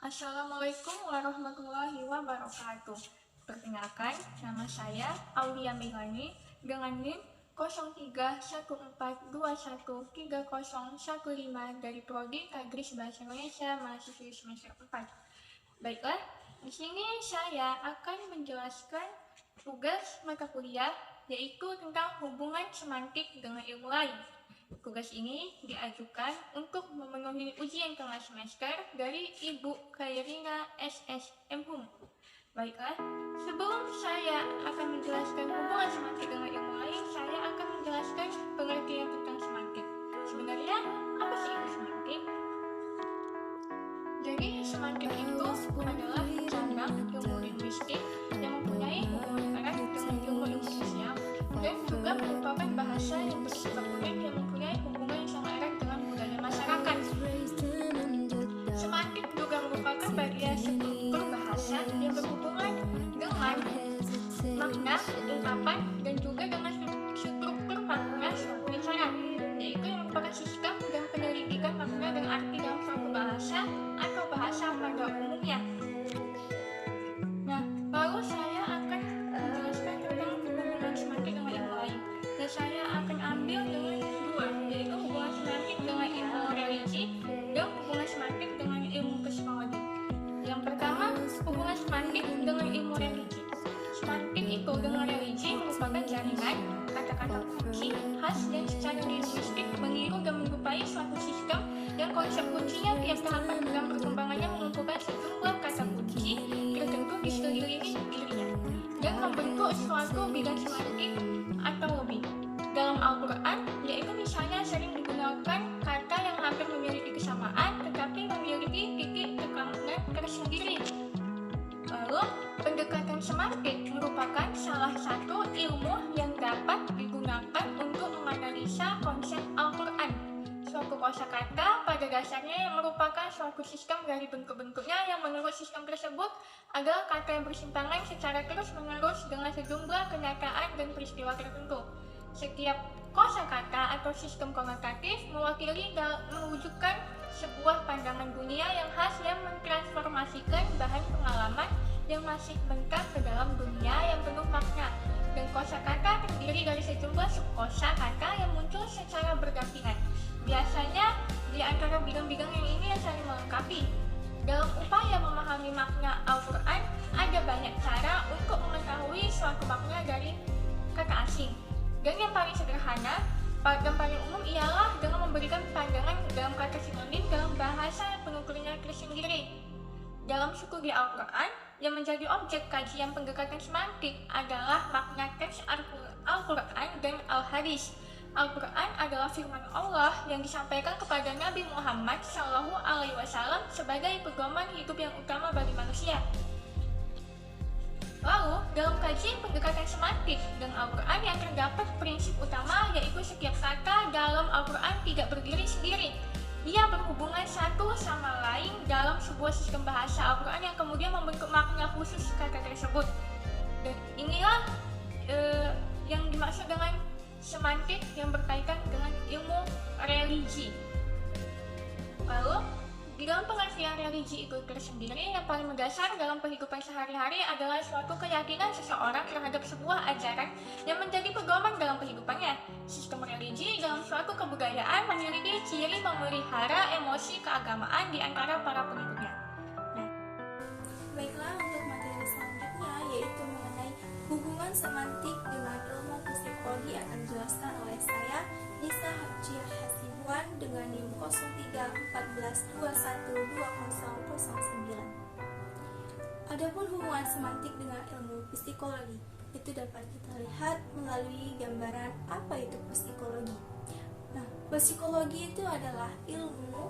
Assalamualaikum warahmatullahi wabarakatuh. Perkenalkan, nama saya Aulia Milani dengan NIM 0314213015 dari Prodi Kagris Bahasa Indonesia mahasiswi semester 4. Baiklah, di sini saya akan menjelaskan tugas mata kuliah yaitu tentang hubungan semantik dengan ilmu lain. Tugas ini diajukan untuk memenuhi ujian tengah semester dari Ibu Khairina SSM Hum. Baiklah, sebelum saya akan menjelaskan hubungan semantik dengan ilmu lain, saya akan menjelaskan pengertian tentang semantik. Sebenarnya, apa sih itu semantik? Jadi, semantik itu adalah cabang ilmu linguistik yang mempunyai hubungan erat dengan ilmu sosial dan juga merupakan bahasa yang bersifat unik yang mempunyai hubungan yang sangat erat dengan budaya masyarakat. Semantik juga merupakan bagian struktur bahasa yang berhubungan dengan makna, ungkapan, dan juga dengan struktur makna suatu bicara, yaitu yang merupakan sistem dan penyelidikan makna dan arti dalam suatu bahasa atau bahasa pada umumnya. Nah, lalu saya akan menjelaskan tentang hubungan semantik dengan ilmu lain. Dan saya akan ambil dengan dua, yaitu hubungan semantik dengan ilmu religi dan hubungan semantik dengan ilmu psikologi. Yang pertama, hubungan semantik dengan ilmu religi. Semantik itu dengan religi merupakan jaringan kata-kata kunci khas dan secara linguistik meniru dan menyerupai suatu sistem dan konsep kuncinya tiap tahapan dalam perkembangannya mengumpulkan sejumlah kata kunci tertentu di sekeliling dirinya dan membentuk suatu bidang semantik atau lebih. Dalam Al-Quran, yaitu misalnya sering digunakan kata yang hampir memiliki kesamaan tetapi memiliki titik tekanan tersendiri. Lalu, pendekatan semantik merupakan salah satu ilmu yang dapat digunakan untuk menganalisa konsep Al-Quran. Suatu kosakata pada dasarnya yang merupakan suatu sistem dari bentuk-bentuknya yang menurut sistem tersebut adalah kata yang bersimpangan secara terus-menerus dengan sejumlah kenyataan dan peristiwa tertentu. Setiap kosakata atau sistem konotatif mewakili dan mewujudkan sebuah pandangan dunia yang khas yang mentransformasikan bahan pengalaman yang masih mentah ke dalam dunia yang penuh makna. Dan kosakata terdiri dari sejumlah subkosakata yang muncul secara bergantian. Biasanya di antara bidang-bidang yang ini yang saling melengkapi. Dalam upaya memahami makna Al-Quran, ada banyak cara untuk mengetahui suatu makna dari kata asing. Dan yang paling sederhana dan paling umum ialah dengan memberikan pandangan dalam kata sinonim dalam bahasa yang penuh kuliner tersendiri. Dalam suku di Al-Quran, yang menjadi objek kajian pendekatan semantik adalah makna teks Al-Quran dan Al-Hadis. Al-Quran adalah firman Allah yang disampaikan kepada Nabi Muhammad SAW sebagai pedoman hidup yang utama bagi manusia. Lalu, dalam kajian pendekatan semantik dan Al-Quran yang terdapat prinsip utama yaitu setiap kata dalam Al-Quran tidak berdiri sendiri. Ia berhubungan satu sama lain dalam sebuah sistem bahasa Al-Quran yang kemudian membentuk makna khusus kata tersebut. Dan inilah yang dimaksud dengan semantik yang berkaitan dengan ilmu religi. Lalu, di dalam pengertian religi itu tersendiri, yang paling mendasar dalam kehidupan sehari-hari adalah suatu keyakinan seseorang terhadap sebuah ajaran yang menjadi pedoman dalam kehidupannya. Sistem religi dalam suatu kebudayaan memiliki ciri memelihara emosi keagamaan di antara para pengikutnya. Baiklah, untuk materi selanjutnya yaitu mengenai hubungan semantik dengan ilmu psikologi akan dijelaskan oleh saya, Nisa Hapjiah Hasibuan dengan NIM 0314212009. Adapun hubungan semantik dengan ilmu psikologi itu dapat kita lihat melalui gambaran apa itu psikologi. Nah, psikologi itu adalah ilmu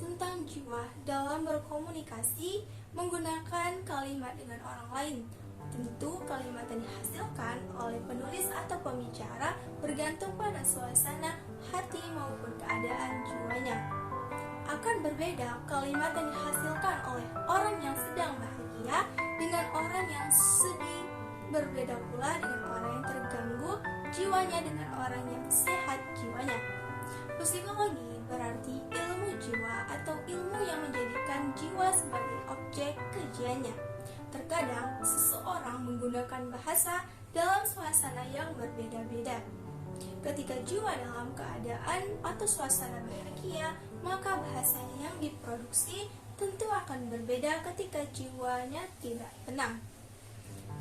tentang jiwa dalam berkomunikasi menggunakan kalimat dengan orang lain. Tentu kalimat yang dihasilkan oleh penulis atau pembicara bergantung pada suasana hati maupun keadaan jiwanya. Akan berbeda kalimat yang dihasilkan oleh orang yang sedang bahagia dengan orang yang sedih. Berbeda pula dengan orang yang terganggu jiwanya dengan orang yang sehat jiwanya. Psikologi berarti ilmu jiwa atau ilmu yang menjadikan jiwa sebagai kesuciannya. Terkadang seseorang menggunakan bahasa dalam suasana yang berbeda-beda. Ketika jiwa dalam keadaan atau suasana bahagia, maka bahasanya yang diproduksi tentu akan berbeda ketika jiwanya tidak tenang.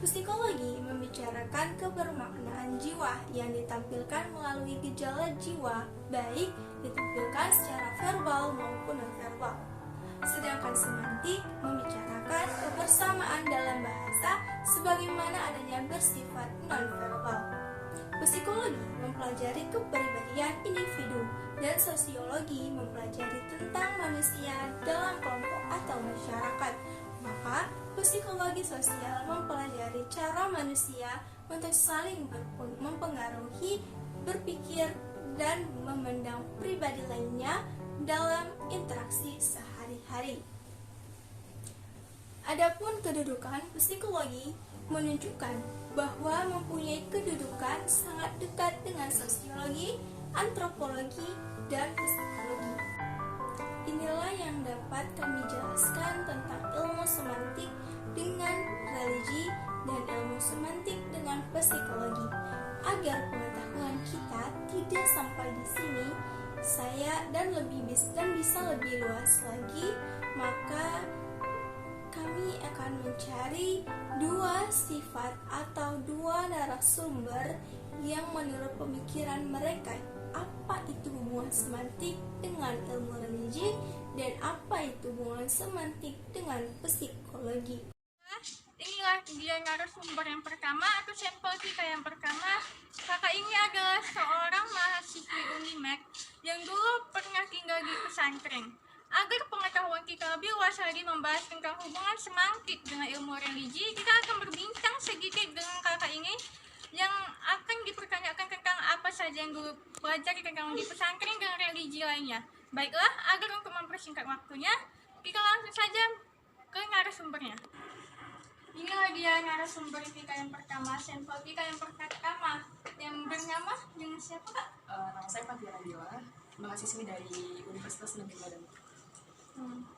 Psikologi membicarakan kebermaknaan jiwa yang ditampilkan melalui gejala jiwa, baik ditampilkan secara verbal maupun non-verbal. Sedangkan semantik membicarakan kebersamaan dalam bahasa sebagaimana adanya bersifat non-verbal. Psikologi mempelajari kepribadian individu dan sosiologi mempelajari tentang manusia dalam kelompok atau masyarakat. Maka, psikologi sosial mempelajari cara manusia untuk saling mempengaruhi, berpikir, dan memandang pribadi lainnya dalam interaksi sehari-hari. Adapun kedudukan psikologi menunjukkan bahwa mempunyai kedudukan sangat dekat dengan sosiologi, antropologi, dan psikologi. Inilah yang dapat kami jelaskan tentang ilmu semantik dengan religi dan ilmu semantik dengan psikologi. Agar pengetahuan kita tidak sampai di sini, saya dan bisa lebih luas lagi, maka kami akan mencari dua sifat atau dua narasumber yang menurut pemikiran mereka apa itu hubungan semantik dengan ilmu religi dan apa itu hubungan semantik dengan psikologi. Inilah dia narasumber yang pertama atau sampel kita yang pertama. Kakak ini adalah seorang mahasiswi Unimed yang dulu pernah tinggal di pesantren. Agar pengetahuan kita lebih luas lagi membahas tentang hubungan semantik dengan ilmu religi, kita akan berbincang sedikit dengan kakak ini yang akan dipertanyakan tentang apa saja yang dulu belajar tentang di pesantren dan religi lainnya. Baiklah, agar untuk mempersingkat waktunya, kita langsung saja ke narasumbernya. Inilah dia narasumber kita yang pertama, sampel kita yang pertama, yang bernama dengan siapa kak? Nama saya Fatia Nabila, mahasiswi dari Universitas Negeri Medan.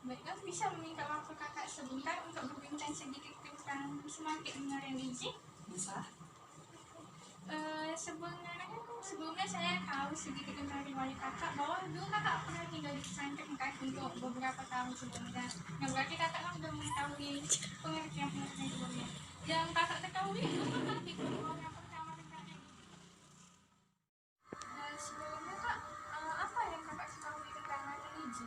Baiklah, bisa meminta waktu kakak sebentar untuk berbincang sedikit tentang semantik dengan religi? Bisa? Sebelumnya saya tahu sedikit tentang riwayat kakak bahwa dulu kakak pernah tinggal di pesantren kan untuk beberapa tahun sebelumnya. Yang berarti kakak kan sudah mengetahui pengertian sebelumnya. Yang kakak ketahui itu kakak ikut orang pertama tentang religi. Sebelumnya kak, apa yang kakak ketahui tentang religi?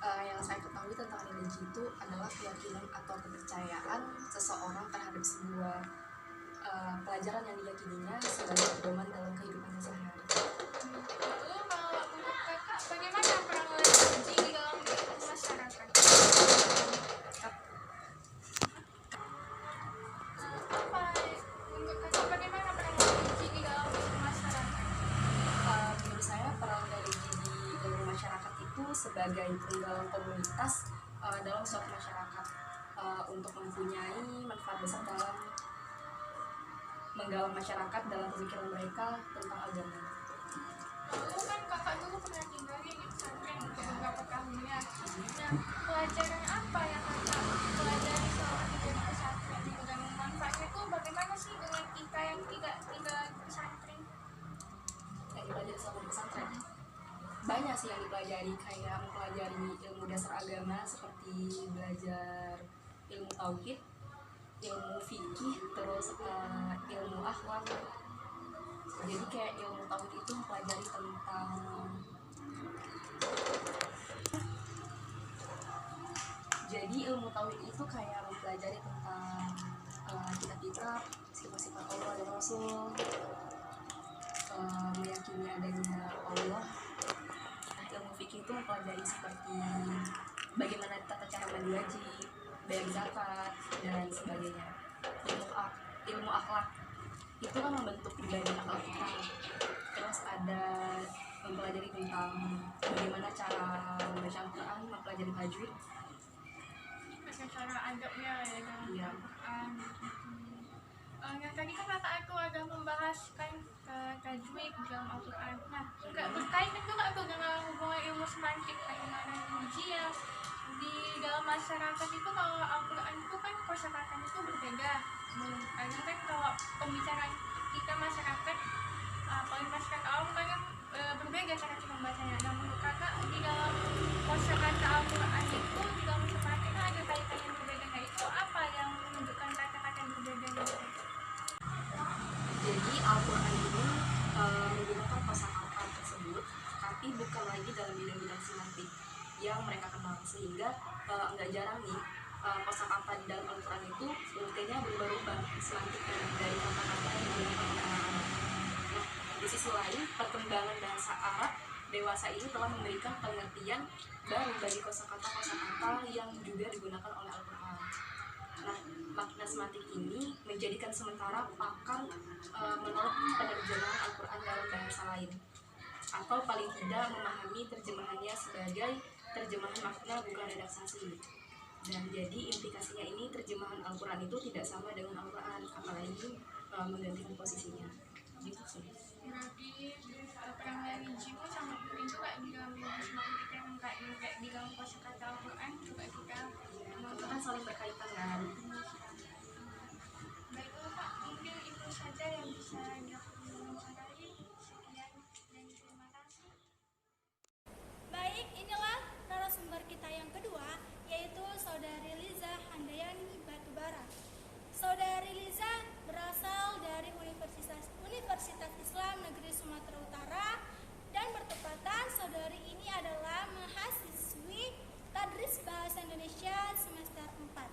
Yang saya ketahui tentang religi itu adalah keyakinan atau kepercayaan seseorang terhadap sebuah pelajaran yang diyakininya sebagai pedoman dalam kehidupannya sehari-hari. Lalu kalau untuk kakak, bagaimana peran religi di dalam masyarakat? Menurut kakak bagaimana peran religi di dalam masyarakat? Menurut saya peran religi di dalam masyarakat itu sebagai penggalang komunitas dalam suatu masyarakat untuk mempunyai manfaat besar dalam menggalang masyarakat dalam pemikiran mereka tentang agama. Lalu kan kakak dulu pernah tinggal di pesantren untuk beberapa tahunnya. Nah, pelajaran apa yang kakak pelajari selama tinggal di pesantren itu dan manfaatnya itu bagaimana sih dengan kita yang tidak tinggal di pesantren? Yang dipelajari selama di pesantren banyak sih yang dipelajari, kayak mempelajari ilmu dasar agama seperti belajar ilmu tauhid, ilmu fikih, terus ilmu akhlak. Jadi kayak ilmu tauhid itu mempelajari tentang kitab-kitab, sifat-sifat Allah dan Rasul, meyakini adanya Allah. Ilmu fikih itu mempelajari seperti bagaimana tata cara mandi wajib, bayar zakat, dan sebagainya. Ilmu akhlak itu kan membentuk pribadi akhlak kita. Terus ada mempelajari tentang bagaimana cara membaca Al-Quran, mempelajari tajwid, cara adabnya ya dalam Iya. Al-Quran. Yang tadi kan kata aku ada membahas kan tajwid dalam Al-Quran. Nah, juga berkaitan juga aku dengan hubungan ilmu semantik bagaimana religi yang di dalam masyarakat itu kalau Al-Quran itu kan kosakatanya itu berbeda. Kadang kan kalau pembicaraan kita masyarakat, paling masyarakat awam kadang berbeda cara kita membacanya. Nah, menurut kakak di dalam kosakata Al-Quran itu di dalam sepertinya ada kaitan yang berbeda. Nah, itu apa yang menunjukkan kata-kata yang berbeda itu? Jadi Al-Quran ini menggunakan kosakata tersebut, tapi bukan lagi dalam bidang-bidang semantik yang mereka kenal, sehingga nggak jarang nih kosakata di dalam Al-Quran itu pengertiannya berubah-ubah semantiknya dari kata-kata yang digunakan oleh anak-anak. Nah, di sisi lain, perkembangan bahasa Arab dewasa ini telah memberikan pengertian baru bagi kosakata-kosakata yang juga digunakan oleh Al-Quran. Nah, makna semantik ini menjadikan sementara pakar menolak penerjemahan Al-Quran dalam bahasa lain, atau paling tidak memahami terjemahannya sebagai terjemahan makna bukan relaksasi. Dan jadi implikasinya ini terjemahan Al-Quran itu tidak sama dengan Al-Quran, apalagi menggantikan posisinya. Gitu sih. Berarti peran religi itu sangat penting juga di dalam semantik yang kayak di dalam kosakata Al-Quran juga kita Itu kan saling berkaitan kan. Baiklah Pak, mungkin itu saja yang bisa dilakukan wawancara. Sekian dan terima kasih. Baik, inilah narasumber kita yang kedua, yaitu Saudari Liza Handayani Batubara. Saudari Liza berasal dari Universitas Islam Negeri Sumatera Utara, dan bertepatan saudari ini adalah mahasiswi Tadris Bahasa Indonesia semester 4.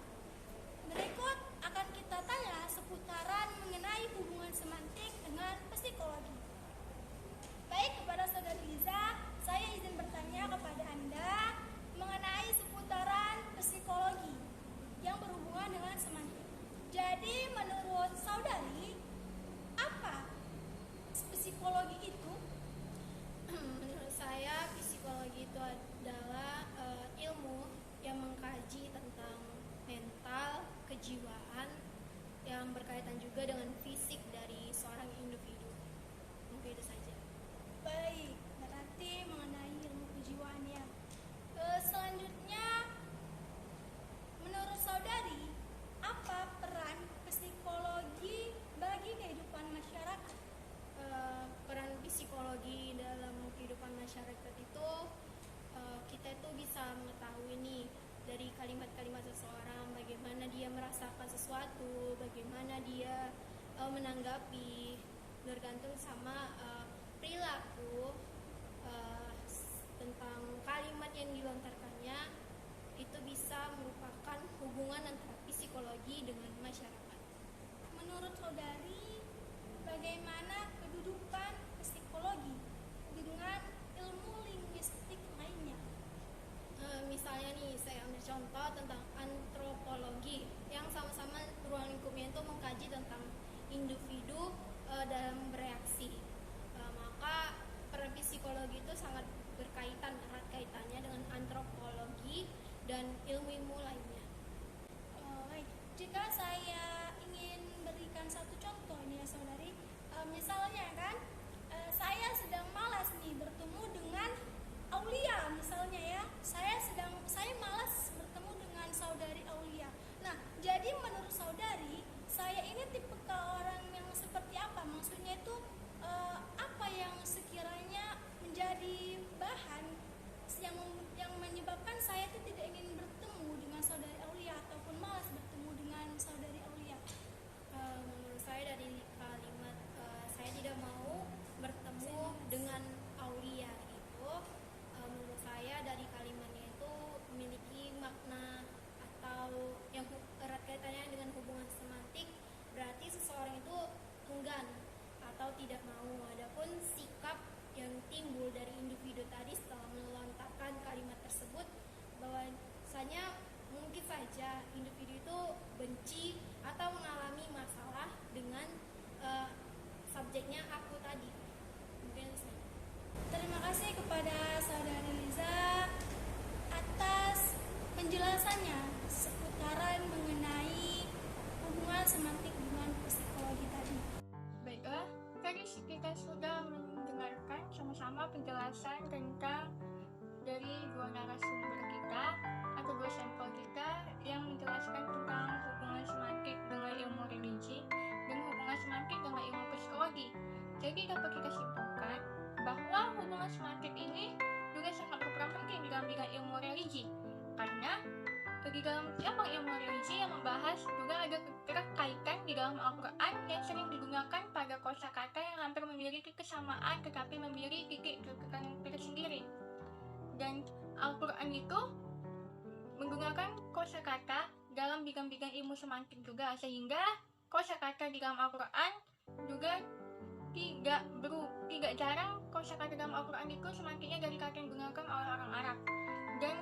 Berikut akan kita tanya seputaran mengenai hubungan semantik dengan psikologi. Baik, kepada saudari Liza, saya izin bertanya kepada Anda mengenai seputaran psikologi yang berhubungan dengan semantik. Jadi, menurut saudari, apa psikologi itu? Menurut saya, psikologi itu adalah ilmu yang mengkaji tentang mental, kejiwaan, yang berkaitan juga dengan fisik dari seorang individu. Mungkin itu saja. Baik, berarti mengenai ilmu kejiwaan ya. Selanjutnya, menurut saudari, apa peran psikologi bagi kehidupan masyarakat? Peran psikologi dalam kehidupan masyarakat itu, kita itu bisa mengetahui nih dari kalimat-kalimat seseorang, bagaimana dia merasakan sesuatu, bagaimana dia menanggapi, bergantung sama perilaku tentang kalimat yang dilontarkannya. Itu bisa merupakan hubungan antara psikologi dengan masyarakat. Menurut saudari, bagaimana kedudukan psikologi dengan ilmu linguistik lainnya? Misalnya nih, saya ambil contoh tentang antropologi, yang sama-sama ruang lingkupnya itu mengkaji tentang individu dalam bereaksi. Maka peran psikologi itu sangat berkaitan, erat kaitannya dengan antropologi dan ilmu-ilmu lainnya. Baik, jika saya ingin berikan satu contoh ini ya saudari, misalnya kan saya sedang malas nih bertemu dengan Aulia misalnya ya, saya malas bertemu dengan saudari Aulia. Nah, jadi menurut saudari, saya ini tipe ke orang yang seperti apa? Maksudnya itu apa yang sekiranya menjadi bahan yang menyebabkan saya itu tidak ingin bertemu dengan saudari Aulia ataupun malas bertemu dengan saudari Aulia? Menurut saya dari kalimat saya tidak mau bertemu dengan Aulia itu, menurut saya dari kalimatnya itu memiliki makna atau yang erat kaitannya dengan hubungan semantik. Berarti seseorang itu enggan atau tidak mau. Adapun sikap yang timbul dari individu tadi setelah melontarkan kalimat tersebut, bahwasanya mungkin saja individu itu benci atau mengalami masalah dengan subjeknya aku tadi. Mungkin saja. Terima kasih kepada saudari Liza atas penjelasannya seputaran mengenai hubungan semantik dengan psikologi tadi. Baiklah, tadi kita sudah mendengarkan sama-sama penjelasan tentang dari dua narasumber kita atau dua sampel kita lagi dapat kita simpulkan bahwa hubungan semantik ini juga sangat berperan penting di dalam bidang ilmu religi, karena di dalam cabang ilmu religi yang membahas juga ada keterkaitan di dalam Al-Quran yang sering digunakan pada kosakata yang hampir memiliki kesamaan tetapi memiliki titik kekurangan tersendiri. Dan Al-Quran itu menggunakan kosakata dalam bidang-bidang ilmu semantik juga, sehingga kosakata di dalam Al-Quran juga tidak jarang kosakata dalam Al-Quran itu semantiknya dari kata yang digunakan oleh orang Arab. Dan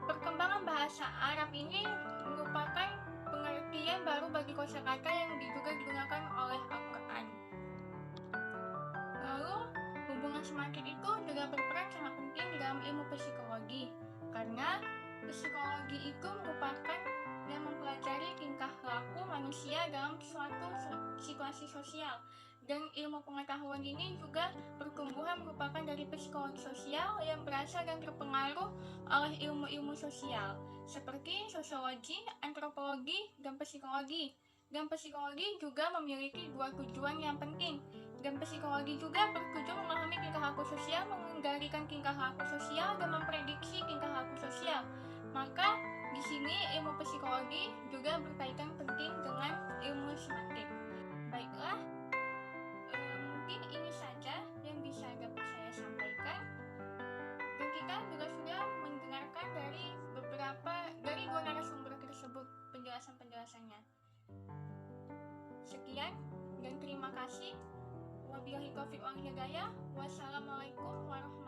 perkembangan bahasa Arab ini merupakan pengertian baru bagi kosakata yang juga digunakan oleh Al-Quran. Lalu, hubungan semantik itu juga berperan sangat penting di dalam ilmu psikologi, karena psikologi itu merupakan yang mempelajari tingkah laku manusia dalam suatu situasi sosial, dan ilmu pengetahuan ini juga pertumbuhan merupakan dari psikologi sosial yang berasal dan terpengaruh oleh ilmu-ilmu sosial seperti sosiologi, antropologi, dan psikologi. Dan psikologi juga memiliki dua tujuan yang penting. Dan psikologi juga bertujuan memahami tingkah laku sosial, mengendalikan tingkah laku sosial, dan memprediksi tingkah laku sosial. Maka di sini ilmu psikologi juga berkaitan penting dengan ilmu semantik. Baiklah, mungkin ini saja yang bisa dapat saya sampaikan. Dan kita juga sudah mendengarkan dari dua narasumber tersebut penjelasan-penjelasannya. Sekian dan terima kasih. Wabillahi taufiq wal hidayah. Wassalamualaikum warahmatullahi wabarakatuh.